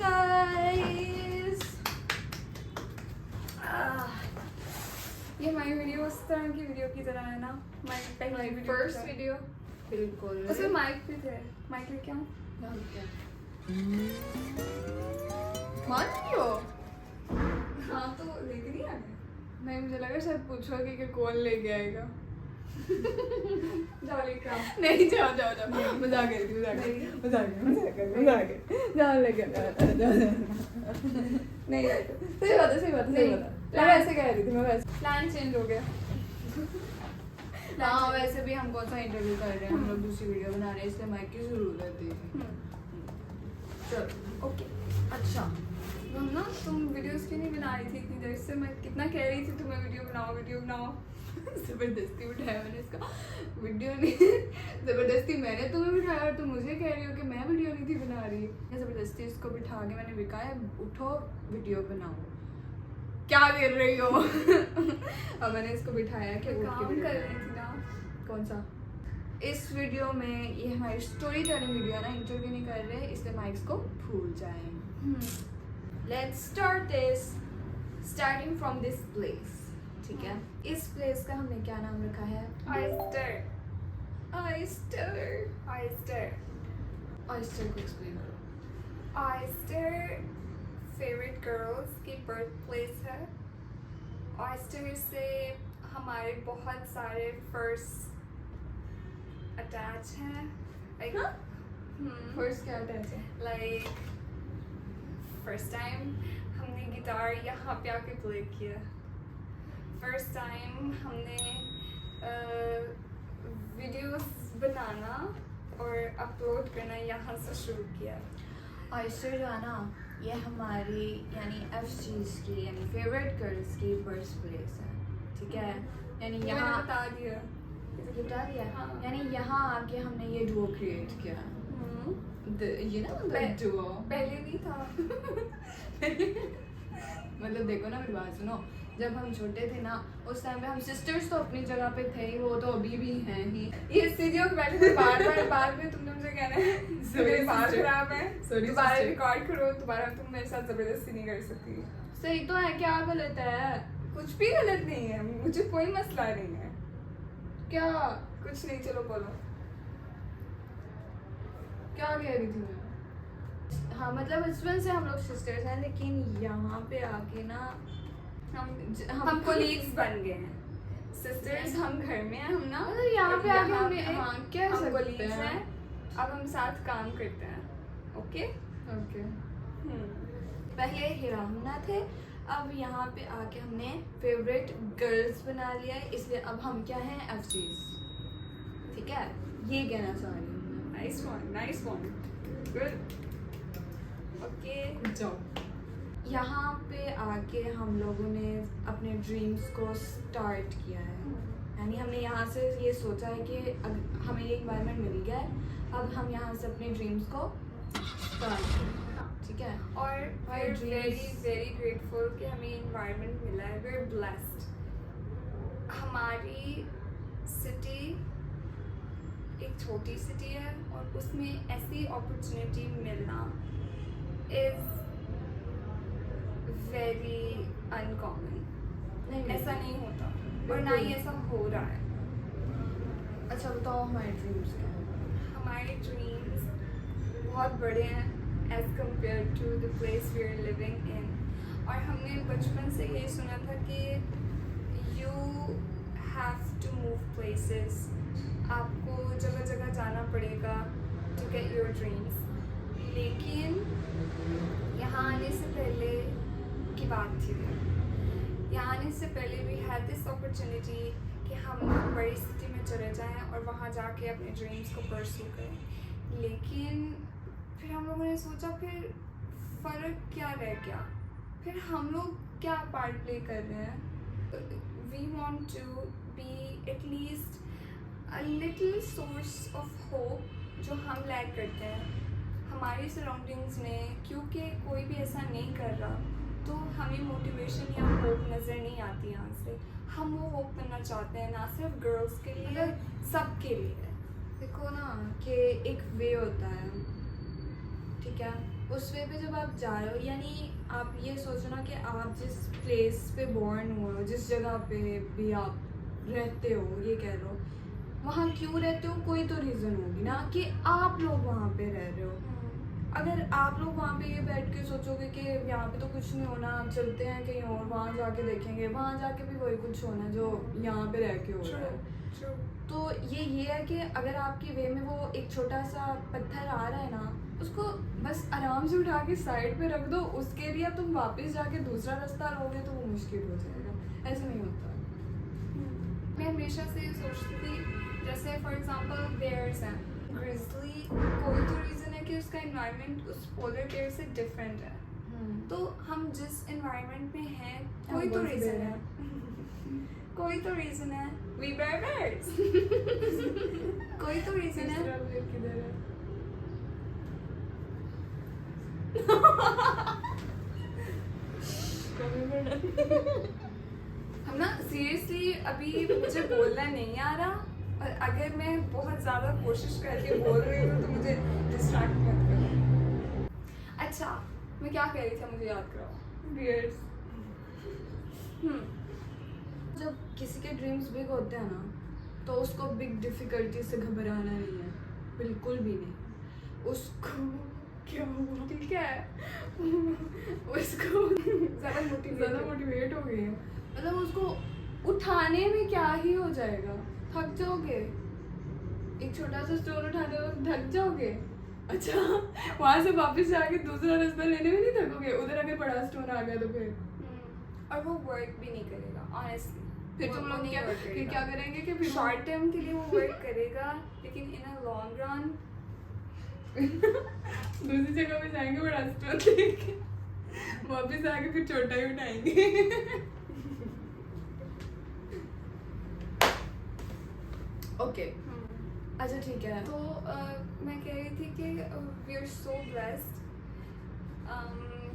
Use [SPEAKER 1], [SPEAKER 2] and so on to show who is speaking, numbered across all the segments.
[SPEAKER 1] guys. ये my video उस तरह की वीडियो की तरह है ना, माई पहली वीडियो,
[SPEAKER 2] फर्स्ट वीडियो बिल्कुल।
[SPEAKER 1] उसमें माइक भी थे, माइक लेके आऊँ?
[SPEAKER 2] मान लियो।
[SPEAKER 1] हाँ तो लेके नहीं आए।
[SPEAKER 2] नहीं, मुझे लगा शायद पूछोगे कि कौन लेके आएगा।
[SPEAKER 1] जाओ लेके आओ।
[SPEAKER 2] नहीं, जाओ जाओ जाओ, मजाक कर रही हूँ, मजाक जाओ लेके नहीं, सही बात है, सही बात है, सही बात है। मैं वैसे कह रही थी, मैं वैसे।
[SPEAKER 1] प्लान चेंज हो गया।
[SPEAKER 2] हाँ, वैसे भी हम कौन सा इंटरव्यू कर रहे हैं, हम लोग दूसरी वीडियो बना रहे हैं, इसलिए माइक की जरूरत है। चलो
[SPEAKER 1] ओके।
[SPEAKER 2] अच्छा,
[SPEAKER 1] हम ना तुम वीडियोस क्यों नहीं बना रही थी इतनी देर से? मैं कितना कह रही थी तुम्हें वीडियो बनाओ, वीडियो बनाओ।
[SPEAKER 2] जबरदस्ती उठाया मैंने इसका वीडियो नहीं। जबरदस्ती मैंने तुम्हें बिठाया और तुम मुझे कह रही हो कि मैं वीडियो नहीं थी बना रही। जबरदस्ती इसको बिठा के मैंने बिकाया, उठो वीडियो बनाओ। क्या कर रही हो? अब मैंने इसको बिठाया कि उठ के
[SPEAKER 1] काम
[SPEAKER 2] वीडियो
[SPEAKER 1] कर
[SPEAKER 2] बनाओ।
[SPEAKER 1] रही थी ना।
[SPEAKER 2] कौन सा? इस वीडियो में ये हमारी स्टोरी टेलिंग वीडियो है ना, इंटरव्यू नहीं कर रहे, इसलिए माइक्स को भूल जाएं। Let's start this, starting from this place. ठीक है, इस प्लेस का हमने क्या नाम रखा है?
[SPEAKER 1] ऑयस्टर।
[SPEAKER 2] ऑयस्टर।
[SPEAKER 1] ऑयस्टर।
[SPEAKER 2] ऑयस्टर को एक्सप्लेन करो।
[SPEAKER 1] ऑयस्टर फेवरेट गर्ल्स की बर्थ प्लेस है। ऑयस्टर से हमारे बहुत सारे फर्स्ट अटैच हैं। लाइक
[SPEAKER 2] फर्स्ट क्या अटैच है?
[SPEAKER 1] लाइक फर्स्ट टाइम हमने गिटार यहाँ पे आके प्ले किया। फर्स्ट टाइम हमने वीडियोस बनाना और अपलोड करना यहाँ से शुरू किया।
[SPEAKER 2] ऑयस्टर जो है ना, ये हमारी यानी FGs की यानी फेवरेट गर्ल्स की बर्थ प्लेस है। ठीक है, यानी
[SPEAKER 1] मैंने
[SPEAKER 2] यहाँ
[SPEAKER 1] बता दिया।
[SPEAKER 2] ये बता दिया।
[SPEAKER 1] हाँ।
[SPEAKER 2] यानी यहाँ आके हमने ये डुओ क्रिएट किया। ये ना मतलब डुओ
[SPEAKER 1] पहले नहीं था।
[SPEAKER 2] मतलब देखो ना, मेरी बात सुनो, जब हम छोटे थे ना, उस टाइम पे हम सिस्टर्स तो अपनी जगह पे थे ही, वो तो अभी भी हैं ही।
[SPEAKER 1] ये सीढ़ियों पे बैठे थे, बार बाद में तुमने मुझे कहना है मेरी बात खराब है, दोबारा रिकॉर्ड करो, दोबारा तुम मेरे साथ जबरदस्ती नहीं कर सकती।
[SPEAKER 2] सही तो है, क्या गलत है?
[SPEAKER 1] कुछ भी गलत नहीं है, मुझे कोई मसला नहीं है।
[SPEAKER 2] क्या
[SPEAKER 1] कुछ नहीं, चलो बोलो।
[SPEAKER 2] क्या कह रही थी मैं? हाँ, मतलब बचपन से हम लोग सिस्टर्स हैं, लेकिन यहाँ पे आके ना
[SPEAKER 1] हम कोलीग्स बन गए हैं। सिस्टर्स हम घर में हैं, हम ना
[SPEAKER 2] मतलब यहाँ पे आके हमने हाँ कह
[SPEAKER 1] हम
[SPEAKER 2] सकते
[SPEAKER 1] कोलीग्स
[SPEAKER 2] हैं।
[SPEAKER 1] हैं, अब हम साथ काम करते हैं। ओके।
[SPEAKER 2] ओके, पहले हिरामना थे, अब यहाँ पे आके हमने फेवरेट गर्ल्स बना लिया है, इसलिए अब हम क्या हैं? FGs। ठीक है, ये कहना चाह रही हूँ मैं।
[SPEAKER 1] Nice one, nice one, good. Okay,
[SPEAKER 2] जाओ। यहाँ पे आके हम लोगों ने अपने ड्रीम्स को स्टार्ट किया है। यानी हमने यहाँ से ये सोचा है कि हमें ये इन्वायरमेंट मिल गया है, अब हम यहाँ से अपने ड्रीम्स को स्टार्ट करें। ठीक है,
[SPEAKER 1] और
[SPEAKER 2] My
[SPEAKER 1] we're
[SPEAKER 2] dreams-
[SPEAKER 1] very very grateful कि हमें इन्वायरमेंट मिला है। we're blessed। हमारी सिटी एक छोटी सिटी है और उसमें ऐसी अपॉर्चुनिटी मिलना इज वेरी अनकॉमन।
[SPEAKER 2] नहीं
[SPEAKER 1] ऐसा नहीं होता और ना ही ऐसा हो रहा है।
[SPEAKER 2] अच्छा बताओ, हमारे ड्रीम्स क्या है?
[SPEAKER 1] हमारे ड्रीम्स बहुत बड़े हैं as compare to the place we are living in. और हमने बचपन से ये सुना था कि you have to move places, आपको जगह जगह जाना पड़ेगा टू गेट योर ड्रीम्स। लेकिन यहाँ आने से पहले की बात थी, यहाँ आने से पहले वी हैड दिस अपॉर्चुनिटी कि हम बड़ी सिटी में चले जाएं और वहाँ जाके अपने ड्रीम्स को परस्यू करें। लेकिन फिर हम लोगों ने सोचा, फिर फ़र्क क्या रह गया, फिर हम लोग क्या पार्ट प्ले कर रहे हैं। We want to be at least a little source of hope जो हम लैक करते हैं हमारी सराउंडिंग्स में। क्योंकि कोई भी ऐसा नहीं कर रहा तो हमें मोटिवेशन या होप नज़र नहीं आती यहाँ से। हम वो होप करना चाहते हैं, ना सिर्फ गर्ल्स के लिए, सब के लिए।
[SPEAKER 2] देखो ना कि एक वे होता है, ठीक है, उस वे पे जब आप जा रहे हो, यानी आप ये सोचो ना कि आप जिस प्लेस पे बॉर्न हुए हो, जिस जगह पे भी आप रहते हो, ये कह लो वहाँ क्यों रहते हो, कोई तो रीज़न होगी ना कि आप लोग वहाँ पे रह रहे हो। अगर आप लोग वहाँ पे ये बैठ के सोचोगे कि यहाँ पे तो कुछ नहीं होना, आप चलते हैं कहीं और, वहाँ जाके देखेंगे, वहाँ जाके भी वही कुछ होना जो यहाँ पे रह के हो रहा है। तो ये है कि अगर आपकी वे में वो एक छोटा सा पत्थर आ रहा है ना, उसको बस आराम से उठा के साइड पे रख दो, उसके लिए तुम वापस जाके दूसरा रास्ता लोगे तो वो मुश्किल हो जाएगा। ऐसा नहीं होता।
[SPEAKER 1] मैं हमेशा से ये सोचती थी, जैसे फॉर एग्जांपल बेयर्स हैं, ग्रिजली, कोई तो रीज़न है कि उसका एनवायरनमेंट उस पोलर बेयर से डिफरेंट है। तो हम जिस एनवायरनमेंट में हैं, कोई तो रीज़न है, कोई तो रीज़न है, वी बेयर बेयर्स कोई तो रीज़न है।
[SPEAKER 2] किधर है?
[SPEAKER 1] हम ना सीरियसली अभी मुझे बोलना नहीं आ रहा, और अगर मैं बहुत ज़्यादा कोशिश करके बोल रही हूँ तो मुझे डिस्ट्रैक्ट मत करो। अच्छा, मैं क्या कह रही थी, मुझे याद कराओ। बियर्स।
[SPEAKER 2] जब किसी के ड्रीम्स बिग होते हैं ना, तो उसको बिग डिफिकल्टी से घबराना नहीं है, बिल्कुल भी नहीं। उसको क्या हुआ,
[SPEAKER 1] ठीक है,
[SPEAKER 2] उसको
[SPEAKER 1] ज़्यादा
[SPEAKER 2] मोटिवेट हो गई है। मतलब उसको उठाने में क्या ही हो जाएगा, थक जाओगे। एक छोटा सा स्टोन उठाने में थक जाओगे, अच्छा वहाँ से वापस जाके दूसरा रास्ता लेने में नहीं थकोगे, उधर अगर बड़ा स्टोन आ गया तो फिर
[SPEAKER 1] और वो वर्क भी नहीं करेगा ऑनेस्टली।
[SPEAKER 2] फिर तुम लोग क्या करेंगे कि फिर
[SPEAKER 1] शॉर्ट टर्म के लिए वो वर्क करेगा, लेकिन इन अ लॉन्ग रन
[SPEAKER 2] दूसरी जगह पे जाएंगे, बड़ा स्टोन लेके वापस आके फिर छोटा ही उठाएंगे। ओके अच्छा ठीक है।
[SPEAKER 1] तो मैं कह रही थी कि वी आर सो ब्लेस्ड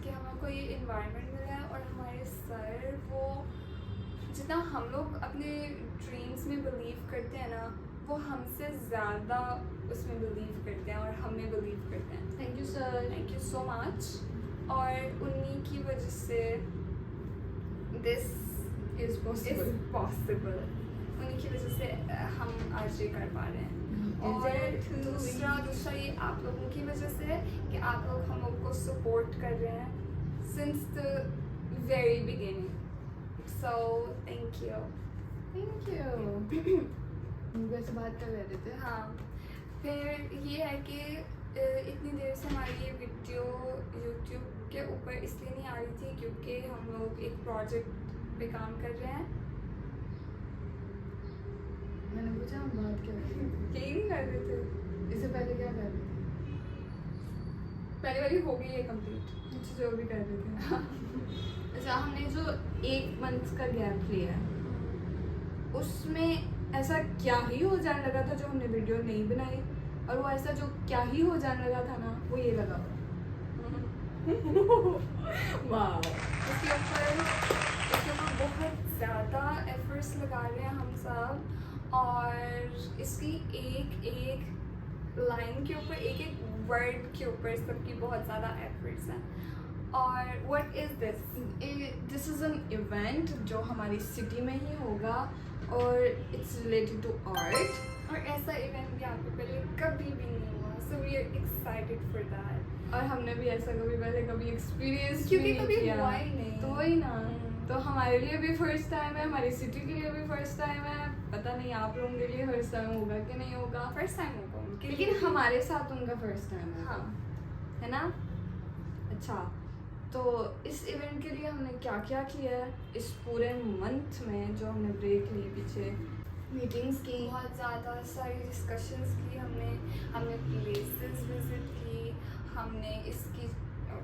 [SPEAKER 1] कि हमको ये इन्वायरमेंट मिला है, और हमारे सर वो जितना हम लोग अपने ड्रीम्स में बिलीव करते हैं ना, वो हमसे ज़्यादा उसमें बिलीव करते हैं और हमें बिलीव करते हैं।
[SPEAKER 2] Thank you sir,
[SPEAKER 1] thank you so much. और उन्हीं की वजह से दिस
[SPEAKER 2] इज
[SPEAKER 1] पॉसिबल, उन्हीं की वजह से हम आज ये कर पा रहे हैं। और दूसरा ये आप लोगों की वजह से है कि आप लोग हम लोग को सपोर्ट कर रहे हैं since the very beginning, so thank you.
[SPEAKER 2] वैसे बात कर रहे थे।
[SPEAKER 1] हाँ, फिर ये है कि इतनी देर से हमारी ये वीडियो यूट्यूब के ऊपर इसलिए नहीं आ रही थी क्योंकि हम लोग एक प्रोजेक्ट पे काम कर रहे हैं।
[SPEAKER 2] मैंने पूछा हम बात क्या कर रहे थे,
[SPEAKER 1] यही नहीं कर रहे थे,
[SPEAKER 2] इससे पहले क्या कर रहे थे?
[SPEAKER 1] पहले वाली हो गई है कंप्लीट,
[SPEAKER 2] अच्छा जो भी कर रहे थे। अच्छा हमने जो 1 मंथ का गैप लिया है, उसमें ऐसा क्या ही हो जाने लगा था जो हमने वीडियो नहीं बनाई, और वो ऐसा जो क्या ही हो जाने लगा था ना, वो ये लगा वाह।
[SPEAKER 1] इसके ऊपर बहुत ज़्यादा एफर्ट्स लगा रहे हैं हम सब, और इसकी एक लाइन के ऊपर, एक वर्ड के ऊपर सबकी बहुत ज़्यादा एफर्ट्स हैं। और what is
[SPEAKER 2] this is an event जो हमारी सिटी में ही होगा, और इट्स रिलेटेड टू आर्ट,
[SPEAKER 1] और ऐसा इवेंट यहाँ पे पहले कभी भी नहीं हुआ, so we are excited for that.
[SPEAKER 2] और हमने भी ऐसा कभी एक्सपीरियंस
[SPEAKER 1] क्योंकि कभी हुआ ही नहीं,
[SPEAKER 2] तो वही ना, तो हमारे लिए भी फर्स्ट टाइम है, हमारी सिटी के लिए भी फर्स्ट टाइम है। पता नहीं आप लोगों के लिए फर्स्ट टाइम होगा कि नहीं होगा,
[SPEAKER 1] फर्स्ट टाइम होगा उनके,
[SPEAKER 2] लेकिन हमारे साथ उनका फर्स्ट टाइम होगा।
[SPEAKER 1] हाँ,
[SPEAKER 2] है ना। अच्छा, तो इस इवेंट के लिए हमने क्या क्या किया है इस पूरे मंथ में, जो हमने ब्रेक ली, पीछे मीटिंग्स की,
[SPEAKER 1] बहुत ज़्यादा सारी डिस्कशंस की हमने प्लेसेस विजिट की, हमने इसकी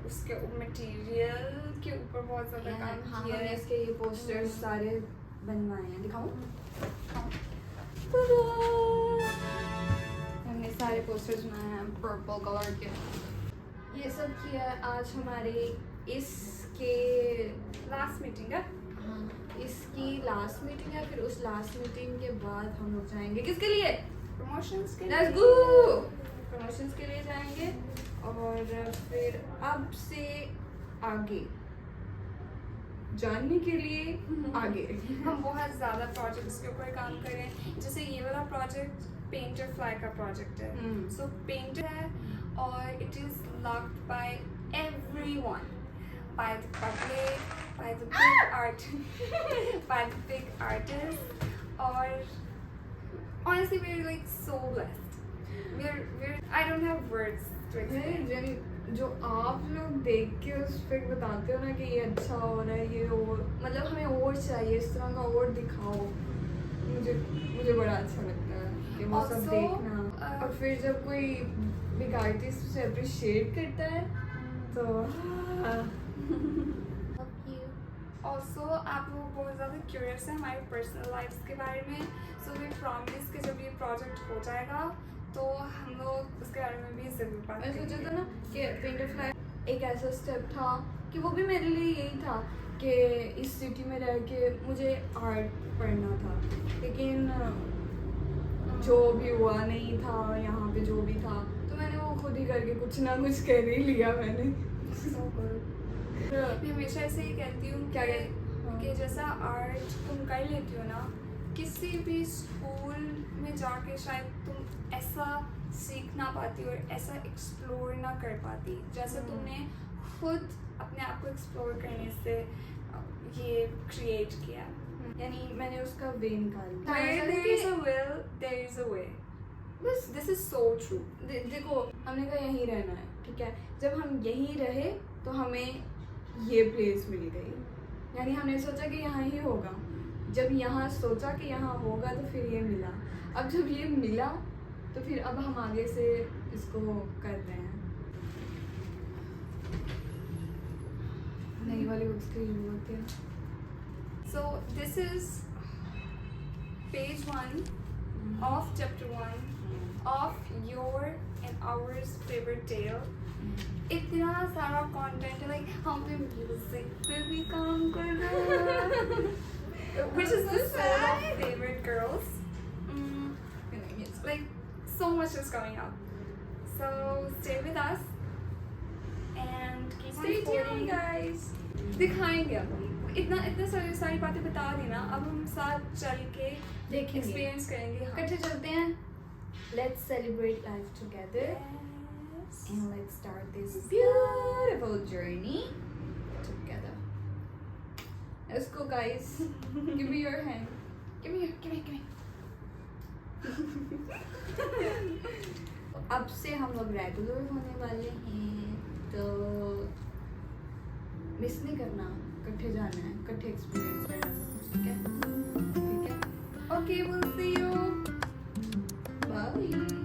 [SPEAKER 1] उसके मटेरियल के ऊपर बहुत ज़्यादा काम किया है।
[SPEAKER 2] इसके ये पोस्टर्स सारे बनवाए हैं, दिखाऊं? हमने सारे पोस्टर्स बनाए हैं पर्पल कलर के, ये सब किया है। आज हमारे इसके
[SPEAKER 1] लास्ट मीटिंग है,
[SPEAKER 2] हाँ इसकी लास्ट मीटिंग है, फिर उस लास्ट मीटिंग के बाद हम लोग जाएंगे किसके लिए,
[SPEAKER 1] प्रमोशंस के
[SPEAKER 2] लेट्स गो, प्रमोशंस के लिए जाएंगे। और फिर अब से आगे जानने के लिए आगे
[SPEAKER 1] हम बहुत ज़्यादा प्रोजेक्ट्स के ऊपर काम करें, जैसे ये वाला प्रोजेक्ट पेंटर फ्लाई का प्रोजेक्ट है। सो पेंटर है और it is loved by everyone, by the public, by the big art by the big artist. और honestly we're like so blessed. we're I don't have words to explain.
[SPEAKER 2] जो आप लोग देख के उस पर बताते हो ना कि ये अच्छा हो रहा है, ये और मतलब हमें और चाहिए, इस तरह का और दिखाओ, मुझे बड़ा अच्छा लगता है कि वो सब
[SPEAKER 1] Also,
[SPEAKER 2] देखना। और फिर जब कोई बिग आर्टिस्ट उसे अप्रिशिएट करता है तो
[SPEAKER 1] Also आप लोग बहुत ज़्यादा क्यूरियस हैं हमारी पर्सनल लाइफ्स के बारे में, सो वी प्रॉमिस कि जब ये प्रोजेक्ट हो जाएगा तो हम लोग उसके बारे में भी ज़रूर बात
[SPEAKER 2] मैं सोचा
[SPEAKER 1] करेंगे।
[SPEAKER 2] था ना कि पेंटर फ्लाई एक ऐसा स्टेप था कि वो भी मेरे लिए यही था कि इस सिटी में रह के मुझे आर्ट पढ़ना था, लेकिन जो भी हुआ नहीं था यहाँ पे जो भी था, तो मैंने वो खुद ही करके कुछ ना कुछ कर ही लिया मैंने।
[SPEAKER 1] मैं हमेशा ऐसे ही कहती हूँ
[SPEAKER 2] क्या
[SPEAKER 1] कि जैसा आर्ट तुम कर लेती हो ना, किसी भी स्कूल में जाके शायद तुम ऐसा सीख ना पाती और ऐसा एक्सप्लोर ना कर पाती जैसे तुमने खुद अपने आप को एक्सप्लोर करने से ये क्रिएट किया।
[SPEAKER 2] यानी मैंने उसका वे निकाल दिया।
[SPEAKER 1] Where there is a will, there is a way.
[SPEAKER 2] बस
[SPEAKER 1] This is so true.
[SPEAKER 2] देखो हमने कहा यहीं रहना है, ठीक है, जब हम यहीं रहे तो हमें ये प्लेस मिल गई, यानी हमने सोचा कि यहाँ ही होगा, जब यहाँ सोचा कि यहाँ होगा तो फिर ये मिला, अब जब ये मिला तो फिर अब हम आगे से इसको कर रहे हैं। नई वाली बुक्स की जरूरत है।
[SPEAKER 1] So this is page 1 of chapter 1 of your and ours favorite tale. इतना सारा कंटेंट है, लाइक हम पे म्यूजिक पे भी काम कर रहे हैं which is the soul of favorite girls. Like so much is coming up, so stay with us and keep
[SPEAKER 2] Stay
[SPEAKER 1] on
[SPEAKER 2] tuned,
[SPEAKER 1] supporting.
[SPEAKER 2] guys.
[SPEAKER 1] दिखाएंगे अब इतना सारी बातें बता दी ना, अब हम साथ चल के
[SPEAKER 2] देखेंगे,
[SPEAKER 1] एक्सपीरियंस करेंगे। हाँ।
[SPEAKER 2] इकट्ठे चलते हैं। Let's celebrate life together
[SPEAKER 1] Yes.
[SPEAKER 2] and let's start this beautiful journey together. Let's go, guys. Give me your hand.
[SPEAKER 1] Give me.
[SPEAKER 2] अब से हम लोग रेगुलर होने वाले हैं, तो मिस नहीं करना, इकट्ठे जाना है, इकट्ठे एक्सपीरियंस करना है, ठीक है?
[SPEAKER 1] Okay, we'll see you.
[SPEAKER 2] Bye.